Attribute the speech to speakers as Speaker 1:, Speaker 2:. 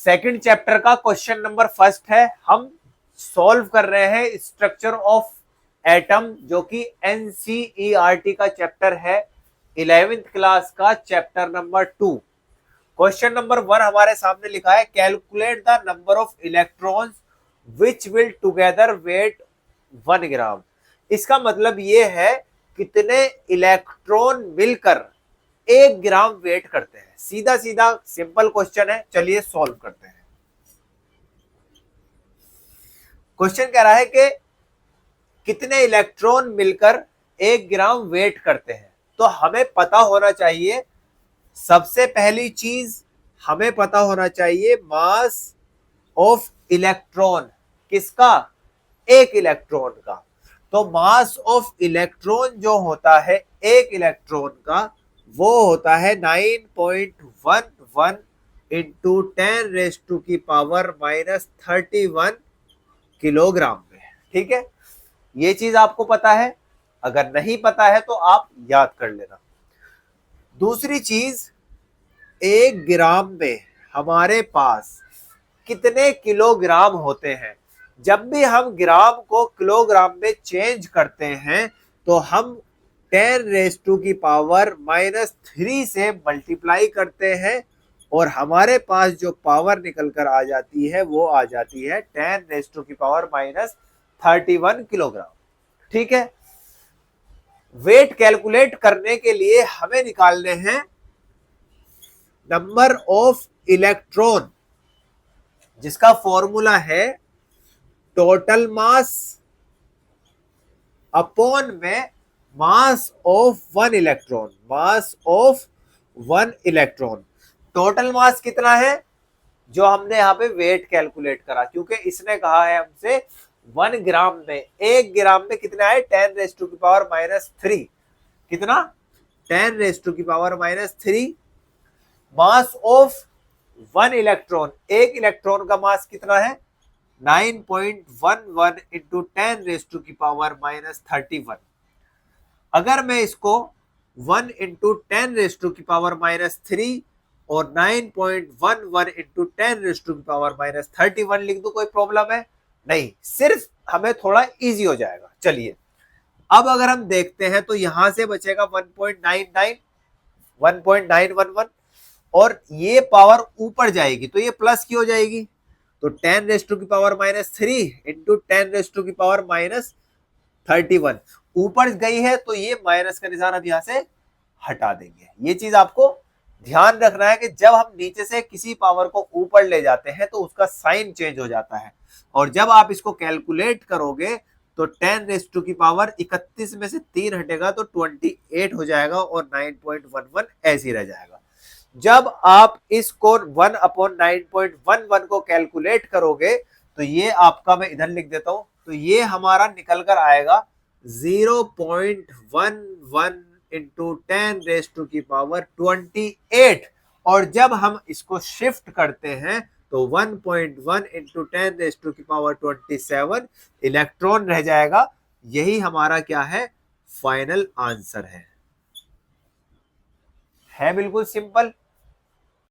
Speaker 1: Second chapter का question number first है। हम सॉल्व कर रहे हैं स्ट्रक्चर ऑफ एटम, जो कि एनसीईआरटी का चैप्टर है, 11th क्लास का चैप्टर नंबर 2। क्वेश्चन नंबर 1 हमारे सामने लिखा है, calculate the number of electrons which will together weight 1 ग्राम। इसका मतलब ये है कितने इलेक्ट्रॉन मिलकर 1 ग्राम वेट करते हैं। सीधा सीधा सिंपल क्वेश्चन है, चलिए सॉल्व करते हैं। क्वेश्चन कह रहा है कि कितने इलेक्ट्रॉन मिलकर 1 ग्राम वेट करते हैं। तो हमें पता होना चाहिए, सबसे पहली चीज हमें पता होना चाहिए मास ऑफ इलेक्ट्रॉन। किसका? 1 इलेक्ट्रॉन का। तो मास ऑफ इलेक्ट्रॉन जो होता है 1 इलेक्ट्रॉन का, वो होता है 9.11 इंटू 10⁻⁻31 किलोग्राम में। ठीक है, ये चीज आपको पता है। अगर नहीं पता है तो आप याद कर लेना। दूसरी चीज, 1 ग्राम में हमारे पास कितने किलोग्राम होते हैं। जब भी हम ग्राम को किलोग्राम में चेंज करते हैं तो हम 10⁻³ से मल्टीप्लाई करते हैं और हमारे पास जो पावर निकल कर आ जाती है वो आ जाती है 10⁻31 किलोग्राम। ठीक है, वेट कैलकुलेट करने के लिए हमें निकालने हैं नंबर ऑफ इलेक्ट्रॉन, जिसका फॉर्मूला है टोटल मास अपॉन में mass of 1 electron. Mass of 1 electron. Total mass कितना है जो हमने यहाँ पे वेट कैलकुलेट करा, क्योंकि इसने कहा है हमसे 1 ग्राम में, 1 ग्राम में कितना है 10⁻³ कितना 10⁻³ मास ऑफ 1 इलेक्ट्रॉन, 1 इलेक्ट्रॉन का मास कितना है 9.11 इंटू 10⁻⁻31। अगर मैं इसको 1 इंटू 10⁻³ और 9.11 इंटू 10⁻⁻31 लिख दूं, कोई प्रॉब्लम है? नहीं, सिर्फ हमें थोड़ा इजी हो जाएगा। चलिए अब अगर हम देखते हैं तो यहां से बचेगा 1.99, 1.911 और ये पावर ऊपर जाएगी तो ये प्लस की हो जाएगी। तो 10⁻³ इंटू 10⁻31 ऊपर गई है तो ये माइनस का निशान अब यहां से हटा देंगे। ये चीज आपको ध्यान रखना है कि जब हम नीचे से किसी पावर को ऊपर ले जाते हैं तो उसका साइन चेंज हो जाता है, और जब आप इसको कैलकुलेट करोगे तो 10⁻31 में से 3 हटेगा तो 28 हो जाएगा और 9.11 ऐसे ही रह जाएगा। जब आप इसको 1/9.11 को कैलकुलेट करोगे तो ये आपका, मैं इधर लिख देता हूं, तो ये हमारा निकल कर आएगा 0.11 इंटू 10⁻28। और जब हम इसको शिफ्ट करते हैं तो 1.1 इंटू 10⁻27 इलेक्ट्रॉन रह जाएगा। यही हमारा क्या है, फाइनल आंसर है बिल्कुल सिंपल।